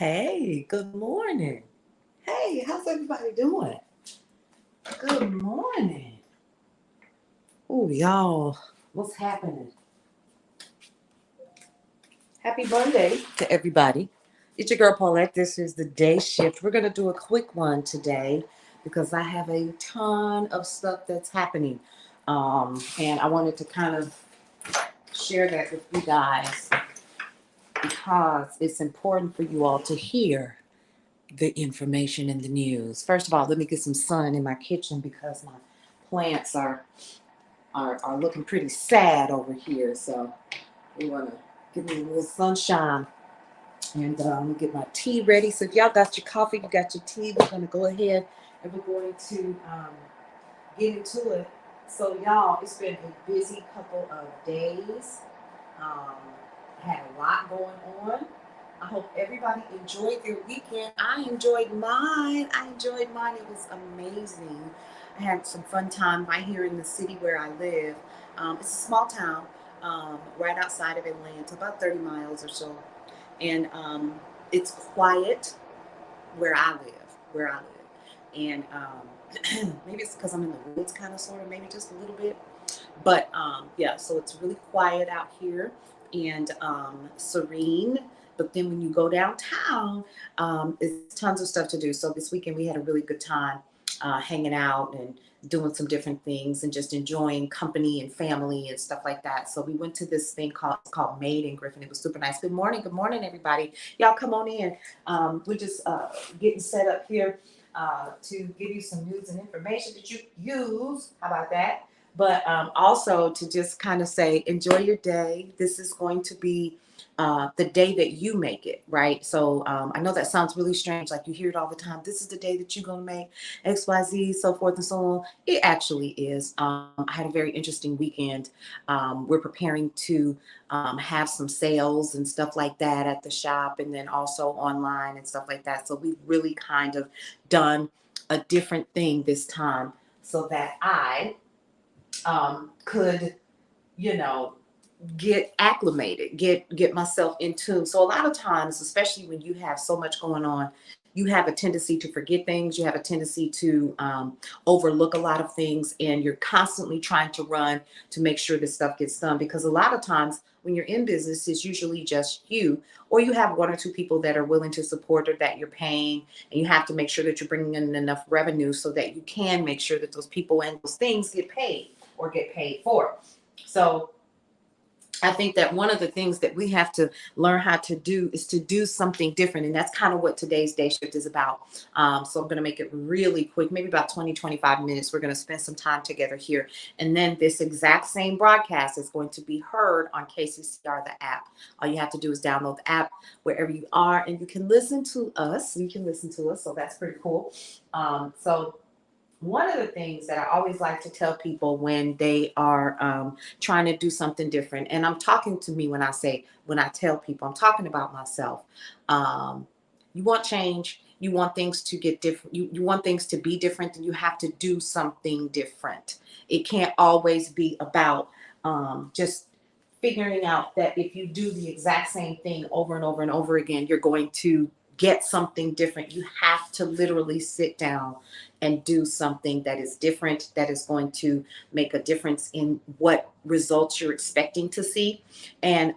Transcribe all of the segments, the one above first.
Hey, good morning. Hey, how's everybody doing? Good morning. Oh, y'all, what's happening? Happy Monday to everybody. It's your girl Paulette. This is the day shift. We're going to do a quick one today because I have a ton of stuff that's happening. And I wanted to kind of share that with you guys because it's important for you all to hear the information in the news. First of all, let me get some sun in my kitchen because my plants are looking pretty sad over here. So we want to give me a little sunshine. And I'm gonna get my tea ready. So if y'all got your coffee, you got your tea, we're gonna go ahead and we're going to get into it. So y'all, it's been a busy couple of days. Um, had a lot going on. I hope everybody enjoyed their weekend. I enjoyed mine. It was amazing. I had some fun time right here in the city where I live. It's a small town right outside of Atlanta, about 30 miles or so. And it's quiet where I live. And maybe it's because I'm in the woods kind of, sort of, maybe just a little bit. But yeah, so it's really quiet out here and serene. But then when you go downtown, it's tons of stuff to do. So this weekend we had a really good time hanging out and doing some different things and just enjoying company and family and stuff like that. So we went to this thing called Made in Griffin. It was super nice. Good morning, everybody. Y'all come on in. We're just getting set up here to give you some news and information that you use. How about that? But also to just kind of say, enjoy your day. This is going to be the day that you make it, right? So I know that sounds really strange, like you hear it all the time. This is the day that you're going to make XYZ, so forth and so on. It actually is. I had a very interesting weekend. We're preparing to have some sales and stuff like that at the shop and then also online and stuff like that. So we've really kind of done a different thing this time so that I could, you know, get acclimated, get myself in tune. So a lot of times, especially when you have so much going on, you have a tendency to forget things. You have a tendency to overlook a lot of things, and you're constantly trying to run to make sure this stuff gets done. Because a lot of times, when you're in business, it's usually just you, or you have one or two people that are willing to support or that you're paying, and you have to make sure that you're bringing in enough revenue so that you can make sure that those people and those things get paid or get paid for. So I think that one of the things that we have to learn how to do is to do something different. And that's kind of what today's day shift is about. So I'm going to make it really quick, maybe about 20, 25 minutes. We're going to spend some time together here. And then this exact same broadcast is going to be heard on KCCR, the app. All you have to do is download the app wherever you are and you can listen to us. So that's pretty cool. So one of the things that I always like to tell people when they are trying to do something different, and I'm talking to me when I tell people, I'm talking about myself. Um, you want change, you want things to get different, you want things to be different, then you have to do something different. It can't always be about just figuring out that if you do the exact same thing over and over and over again, you're going to get something different. You have to literally sit down and do something that is different, that is going to make a difference in what results you're expecting to see. And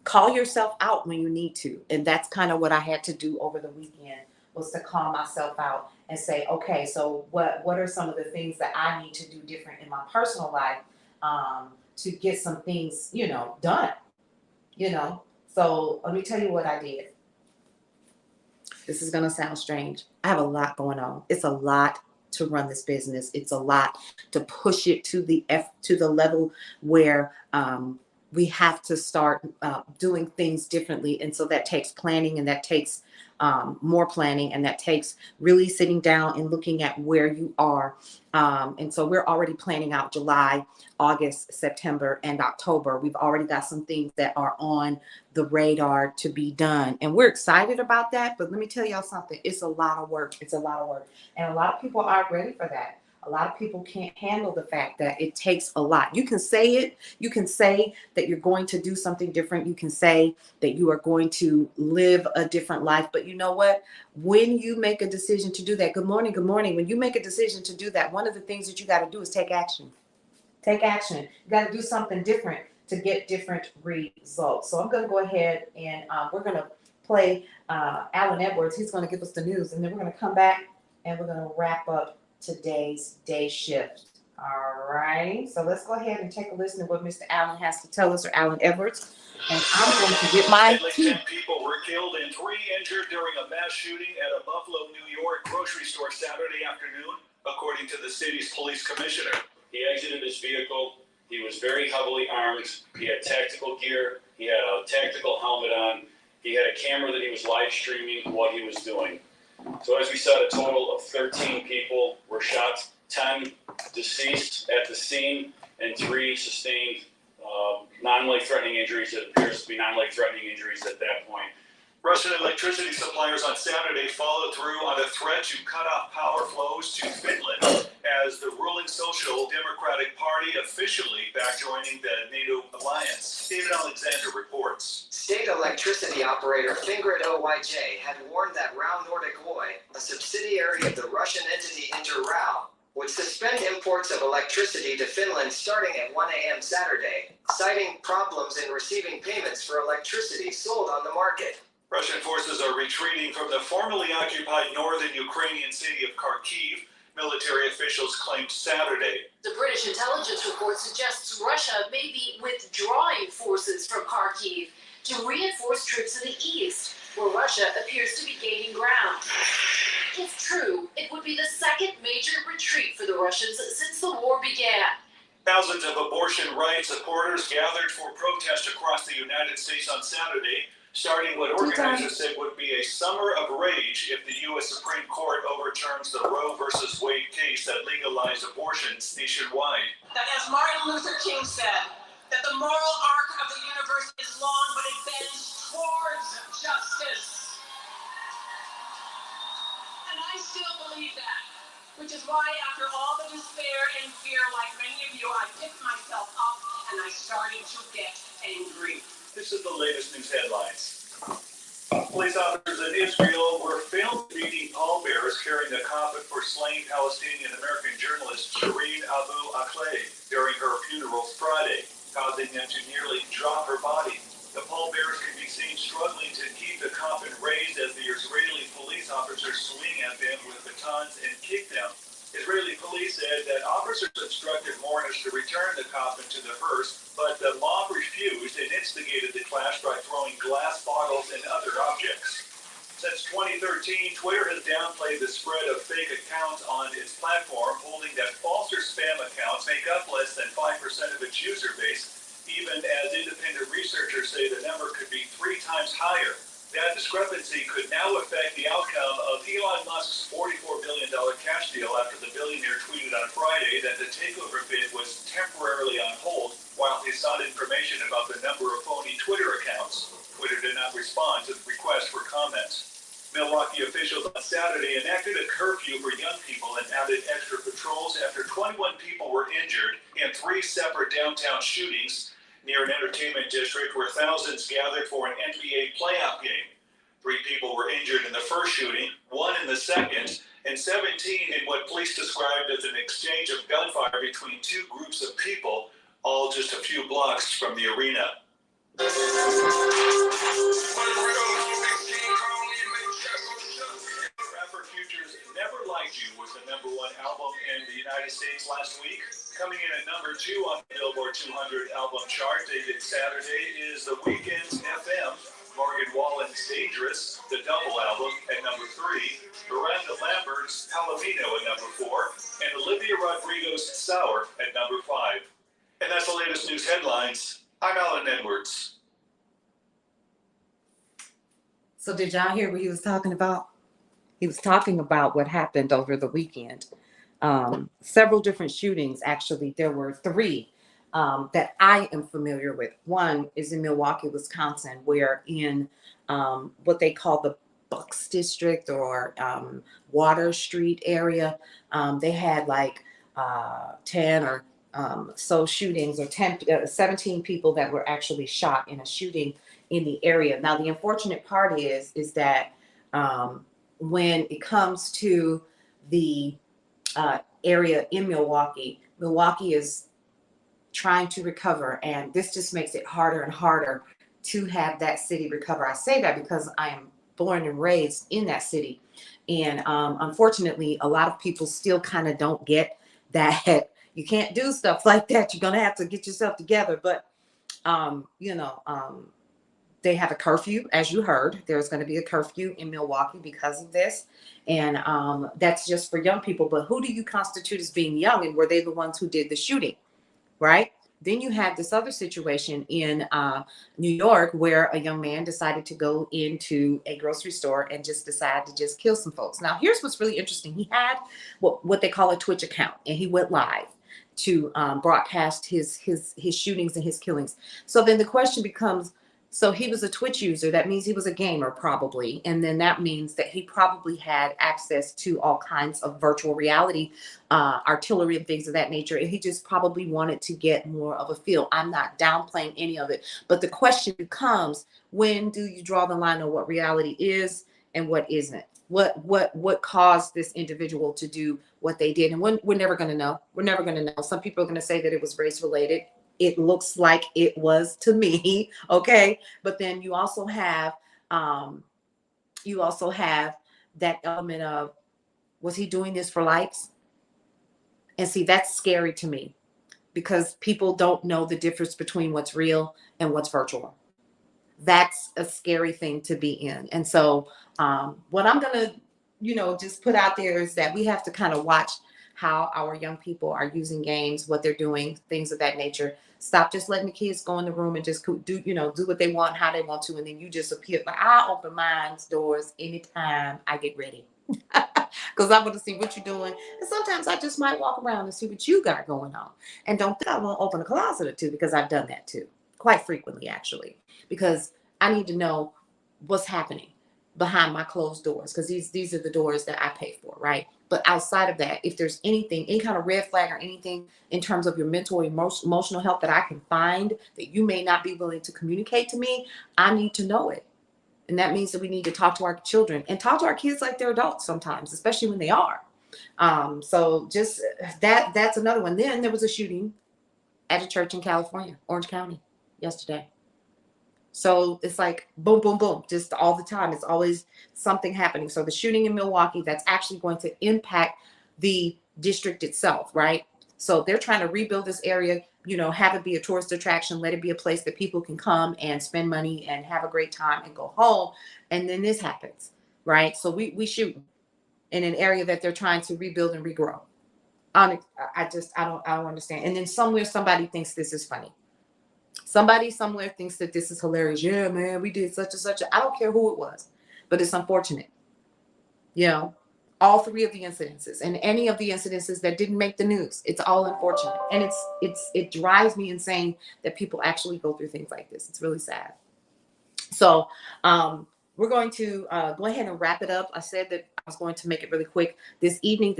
call yourself out when you need to. And that's kind of what I had to do over the weekend, was to call myself out and say, okay, so what are some of the things that I need to do different in my personal life to get some things, done, you know? So let me tell you what I did. This is going to sound strange. I have a lot going on. It's a lot to run this business. It's a lot to push it to the level where we have to start doing things differently. And so that takes planning, and that takes more planning, and that takes really sitting down and looking at where you are. And so we're already planning out July, August, September, and October. We've already got some things that are on the radar to be done. And we're excited about that. But let me tell y'all something. It's a lot of work. And a lot of people aren't ready for that. A lot of people can't handle the fact that it takes a lot. You can say it. You can say that you're going to do something different. You can say that you are going to live a different life. But you know what? When you make a decision to do that, good morning, good morning. When you make a decision to do that, one of the things that you got to do is take action. Take action. You got to do something different to get different results. So I'm going to go ahead and we're going to play Alan Edwards. He's going to give us the news, and then we're going to come back and we're going to wrap up today's day shift. All right. So let's go ahead and take a listen to what Mr. Alan has to tell us, or Alan Edwards. And I'm going to get my At least 10 people were killed and 3 injured during a mass shooting at a Buffalo, New York grocery store Saturday afternoon, according to the city's police commissioner. He exited his vehicle. He was very heavily armed. He had tactical gear. He had a tactical helmet on. He had a camera that he was live streaming what he was doing. So as we said, a total of 13 people were shot, 10 deceased at the scene, and 3 sustained non-life-threatening injuries. It appears to be non-life-threatening injuries at that point. Russian electricity suppliers on Saturday followed through on a threat to cut off power flows to Finland as the ruling Social Democratic Party officially back joining the NATO alliance. David Alexander reports. State electricity operator Fingrid Oyj had warned that RAO Nordic Oy, a subsidiary of the Russian entity InterRAO, would suspend imports of electricity to Finland starting at 1 a.m. Saturday, citing problems in receiving payments for electricity sold on the market. Russian forces are retreating from the formerly occupied northern Ukrainian city of Kharkiv, military officials claimed Saturday. The British intelligence report suggests Russia may be withdrawing forces from Kharkiv to reinforce troops in the east, where Russia appears to be gaining ground. If true, it would be the second major retreat for the Russians since the war began. Thousands of abortion rights supporters gathered for protest across the United States on Saturday, starting what organizers said would be a summer of rage if the U.S. Supreme Court overturns the Roe versus Wade case that legalized abortions nationwide. That, as Martin Luther King said, that the moral arc of the universe is long, but it bends towards justice. And I still believe that, which is why after all the despair and fear, like many of you, I picked myself up and I started to get angry. This is the latest news headlines. Police officers in Israel were filmed beating pallbearers carrying the coffin for slain Palestinian-American journalist Shireen Abu Akleh during her funeral Friday, causing them to nearly drop her body. The pallbearers can be seen struggling to keep the coffin raised as the Israeli police officers swing at them with batons and kick them. Israeli police said that officers instructed mourners to return the coffin to the hearse, but the mob refused and instigated the clash by throwing glass bottles and other objects. Since 2013, Twitter has downplayed the spread of fake accounts on its platform, holding that false or spam accounts make up less than 5% of its user base, even as independent researchers say the number could be 3 times higher. That discrepancy could now affect the outcome of Elon Musk's $44 billion cash deal after the billionaire tweeted on Friday that the takeover bid was temporarily on hold while he sought information about the number of phony Twitter accounts. Twitter did not respond to the request for comment. Milwaukee officials on Saturday enacted a curfew for young people and added extra patrols after 21 people were injured in 3 separate downtown shootings near an entertainment district where thousands gathered for an NBA playoff game. 3 people were injured in the first shooting, 1 in the second, and 17 in what police described as an exchange of gunfire between 2 groups of people, all just a few blocks from the arena. Rapper Future's Never Liked You was the #1 album in the United States last week. Coming in at #2 on the Billboard 200 album chart dated Saturday is The Weeknd's FM, Morgan Wallen's Dangerous, the double album, at #3, Miranda Lambert's Palomino at #4, and Olivia Rodrigo's Sour at #5. And that's the latest news headlines. I'm Alan Edwards. So did y'all hear what he was talking about? He was talking about what happened over the weekend. Several different shootings, actually. There were 3 that I am familiar with. One is in Milwaukee, Wisconsin, where in what they call the Bucks District or Water Street area, they had like 10 or so shootings, or 17 people that were actually shot in a shooting in the area. Now, the unfortunate part is that when it comes to the area in Milwaukee, Milwaukee is trying to recover, and this just makes it harder and harder to have that city recover. I say that because I am born and raised in that city, and unfortunately, a lot of people still kind of don't get that you can't do stuff like that. You're gonna have to get yourself together. But they have a curfew, as you heard. There's going to be a curfew in Milwaukee because of this, and that's just for young people. But who do you constitute as being young, and were they the ones who did the shooting? Right? Then you have this other situation in New York where a young man decided to go into a grocery store and just decide to just kill some folks. Now, here's what's really interesting. He had what they call a Twitch account, and he went live to broadcast his shootings and his killings. So then the question becomes, so he was a Twitch user. That means he was a gamer, probably. And then that means that he probably had access to all kinds of virtual reality, artillery and things of that nature. And he just probably wanted to get more of a feel. I'm not downplaying any of it. But the question becomes, when do you draw the line on what reality is and what isn't? What caused this individual to do what they did? And we're never going to know. We're never going to know. Some people are going to say that it was race related. It looks like it was to me. Okay. But then you also have that element of, was he doing this for likes? And see, that's scary to me, because people don't know the difference between what's real and what's virtual. That's a scary thing to be in. And so what I'm going to, just put out there is that we have to kind of watch how our young people are using games, what they're doing, things of that nature. Stop just letting the kids go in the room and just do what they want, how they want to. And then you just appear. Like, I open my doors anytime I get ready, because I want to see what you're doing. And sometimes I just might walk around and see what you got going on. And don't think I won't open a closet or two, because I've done that too, quite frequently, actually, because I need to know what's happening behind my closed doors, because these are the doors that I pay for, right? But outside of that, if there's anything, any kind of red flag or anything in terms of your mental or emotional health that I can find that you may not be willing to communicate to me, I need to know it. And that means that we need to talk to our children and talk to our kids like they're adults sometimes, especially when they are. So just that's another one. Then there was a shooting at a church in California, Orange County, yesterday. So it's like boom, boom, boom, just all the time. It's always something happening. So the shooting in Milwaukee, that's actually going to impact the district itself, right? So they're trying to rebuild this area, have it be a tourist attraction, let it be a place that people can come and spend money and have a great time and go home. And then this happens, right? So we shoot in an area that they're trying to rebuild and regrow. I don't understand. And then somewhere somebody thinks this is funny. Somebody somewhere thinks that this is hilarious. Yeah, man, we did such and such. I don't care who it was, but it's unfortunate. All three of the incidences, and any of the incidences that didn't make the news, it's all unfortunate. And it drives me insane that people actually go through things like this. It's really sad. So we're going to go ahead and wrap it up. I said that I was going to make it really quick. This evening,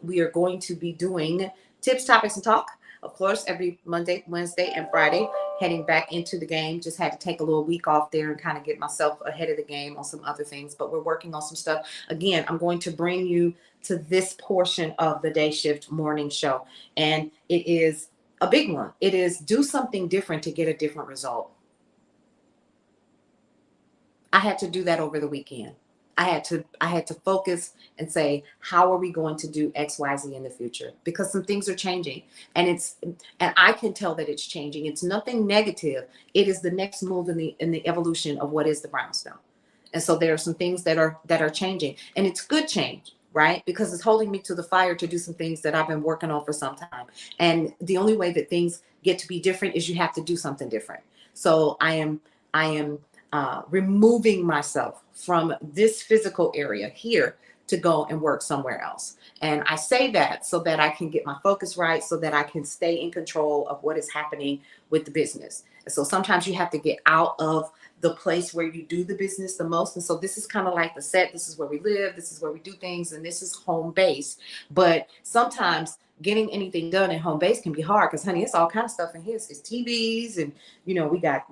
we are going to be doing tips, topics, and talk. Of course, every Monday, Wednesday, and Friday, heading back into the game. Just had to take a little week off there and kind of get myself ahead of the game on some other things, but we're working on some stuff. Again, I'm going to bring you to this portion of the Day Shift morning show, and it is a big one. It is do something different to get a different result. I had to do that over the weekend. I had to focus and say, how are we going to do X, Y, Z in the future? Because some things are changing, and I can tell that it's changing. It's nothing negative. It is the next move in the evolution of what is the brownstone. And so there are some things that are changing, and it's good change, right? Because it's holding me to the fire to do some things that I've been working on for some time. And the only way that things get to be different is you have to do something different. So I am removing myself from this physical area here to go and work somewhere else. And I say that so that I can get my focus right, so that I can stay in control of what is happening with the business. And so sometimes you have to get out of the place where you do the business the most. And so this is kind of like the set. This is where we live. This is where we do things. And this is home base. But sometimes getting anything done at home base can be hard because, honey, it's all kind of stuff in here. It's TVs and, we got,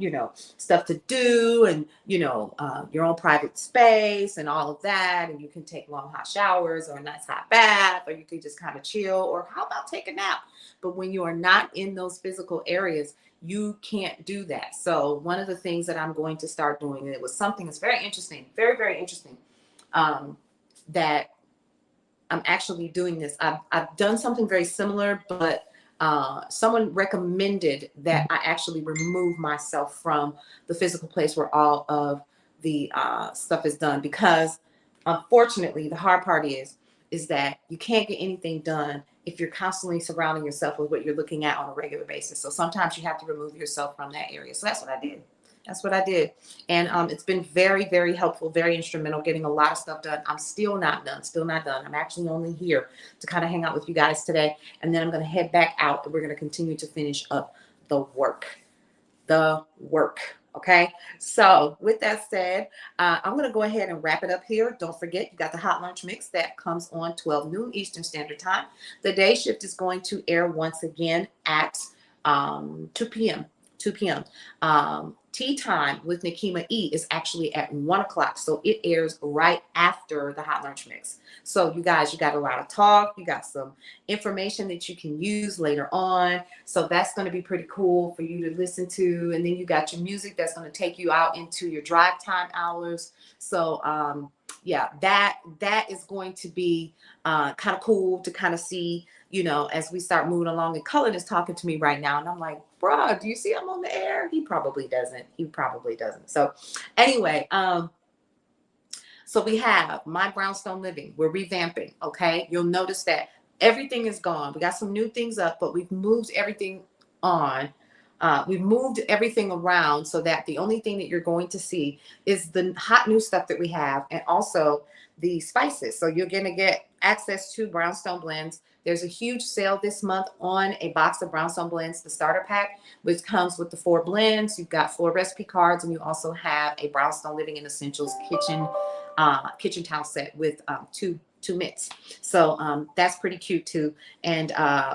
stuff to do and, your own private space and all of that. And you can take long hot showers or a nice hot bath, or you can just kind of chill, or how about take a nap? But when you are not in those physical areas, you can't do that. So one of the things that I'm going to start doing, and it was something that's very interesting, very, very interesting, that I'm actually doing this. I've done something very similar, but someone recommended that I actually remove myself from the physical place where all of the stuff is done, because unfortunately, the hard part is that you can't get anything done if you're constantly surrounding yourself with what you're looking at on a regular basis. So sometimes you have to remove yourself from that area. So that's what I did. That's what I did. And it's been very, very helpful, very instrumental, getting a lot of stuff done. I'm still not done, I'm actually only here to kind of hang out with you guys today. And then I'm going to head back out and we're going to continue to finish up the work. Okay. So with that said, I'm going to go ahead and wrap it up here. Don't forget, you got the hot lunch mix that comes on 12 noon Eastern Standard Time. The day shift is going to air once again at 2 p.m. Tea time with Nikema E is actually at 1 o'clock. So it airs right after the hot lunch mix. So you guys, you got a lot of talk. You got some information that you can use later on. So that's going to be pretty cool for you to listen to. And then you got your music that's going to take you out into your drive time hours. So yeah, that is going to be kind of cool to kind of see, as we start moving along. And Cullen is talking to me right now. And I'm like, bruh, do you see I'm on the air? He probably doesn't. So anyway, so we have My Brownstone Living. We're revamping. Okay. You'll notice that everything is gone. We got some new things up, but we've moved everything on. We've moved everything around so that the only thing that you're going to see is the hot new stuff that we have, and also the spices. So you're going to get access to Brownstone blends. There's a huge sale this month on a box of Brownstone blends, the starter pack, which comes with the 4 blends. You've got 4 recipe cards, and you also have a Brownstone Living and Essentials kitchen towel set with two mitts. So that's pretty cute too. And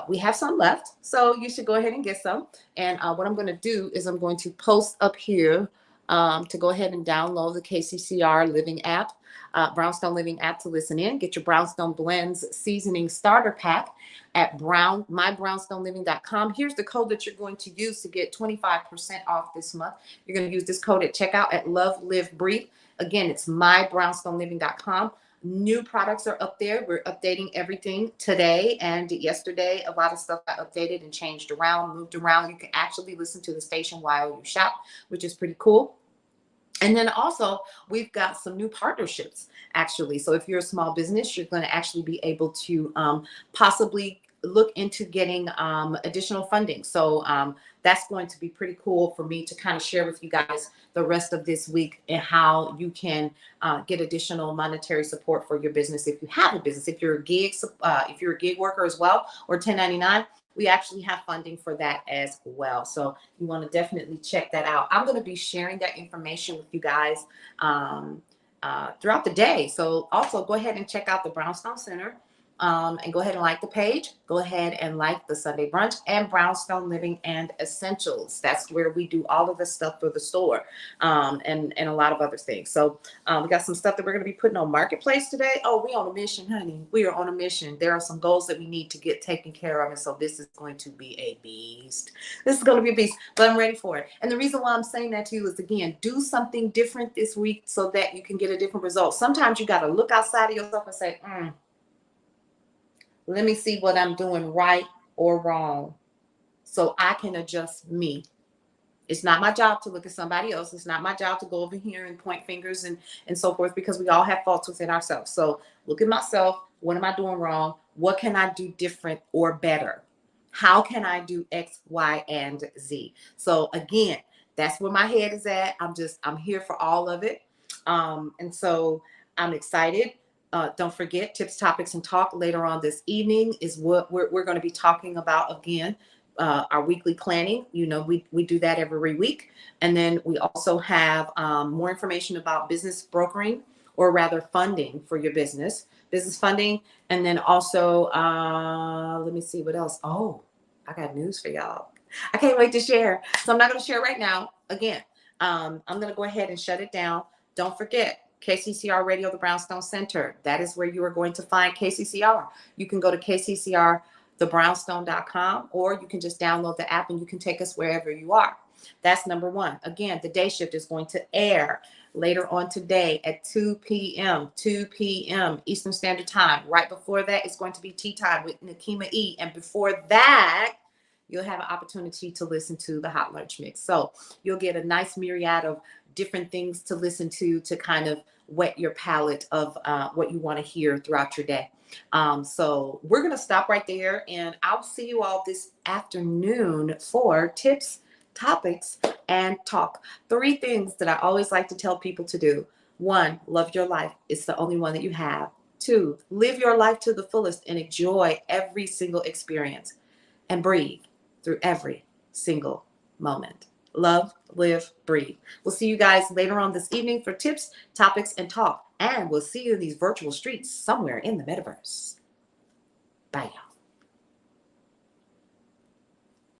we have some left, so you should go ahead and get some. And what I'm going to do is I'm going to post up here to go ahead and download the KCCR Living app, Brownstone Living app, to listen in. Get your Brownstone Blends Seasoning Starter Pack at mybrownstoneliving.com. Here's the code that you're going to use to get 25% off this month. You're going to use this code at checkout at Love Live Breathe. Again, it's mybrownstoneliving.com. New products are up there. We're updating everything today and yesterday. A lot of stuff got updated and changed around, moved around. You can actually listen to the station while you shop, which is pretty cool. And then also, we've got some new partnerships, actually. So if you're a small business, you're going to actually be able to possibly look into getting additional funding. So that's going to be pretty cool for me to kind of share with you guys the rest of this week, and how you can get additional monetary support for your business if you have a business. If you're a gig worker as well, or 1099, we actually have funding for that as well. So you want to definitely check that out. I'm going to be sharing that information with you guys throughout the day. So also go ahead and check out the Brownstone Center. And go ahead and like the page. Go ahead and like the Sunday Brunch and Brownstone Living and Essentials. That's where we do all of the stuff for the store, and a lot of other things. So we got some stuff that we're going to be putting on Marketplace today. Oh, we on a mission, honey. We are on a mission. There are some goals that we need to get taken care of. And so this is going to be a beast. This is going to be a beast, but I'm ready for it. And the reason why I'm saying that to you is, again, do something different this week so that you can get a different result. Sometimes you got to look outside of yourself and say, let me see what I'm doing right or wrong so I can adjust me. It's not my job to look at somebody else. It's not my job to go over here and point fingers and so forth, because we all have faults within ourselves. So look at myself. What am I doing wrong? What can I do different or better? How can I do X, Y, and Z? So again, that's where my head is at. I'm here for all of it. And so I'm excited. Don't forget, Tips, Topics, and Talk later on this evening is what we're going to be talking about again. Our weekly planning. We do that every week. And then we also have more information about business brokering, or rather funding for your business. business funding. And then also, let me see what else. Oh, I got news for y'all. I can't wait to share. So I'm not going to share right now. Again, I'm going to go ahead and shut it down. Don't forget, KCCR Radio, the Brownstone Center. That is where you are going to find KCCR. You can go to kccrthebrownstone.com, or you can just download the app and you can take us wherever you are. That's number one. Again, the day shift is going to air later on today at 2 p.m. Eastern Standard Time. Right before that, it's going to be Tea Time with Nakima E. And before that, you'll have an opportunity to listen to the Hot Lunch Mix. So you'll get a nice myriad of different things to listen to kind of whet your palate of what you want to hear throughout your day. So we're going to stop right there, and I'll see you all this afternoon for tips, topics, and talk. 3 things that I always like to tell people to do. 1, love your life. It's the only one that you have. 2, live your life to the fullest and enjoy every single experience, and breathe through every single moment. Love, live, breathe. We'll see you guys later on this evening for tips, topics, and talk. And we'll see you in these virtual streets somewhere in the metaverse. Bye, y'all.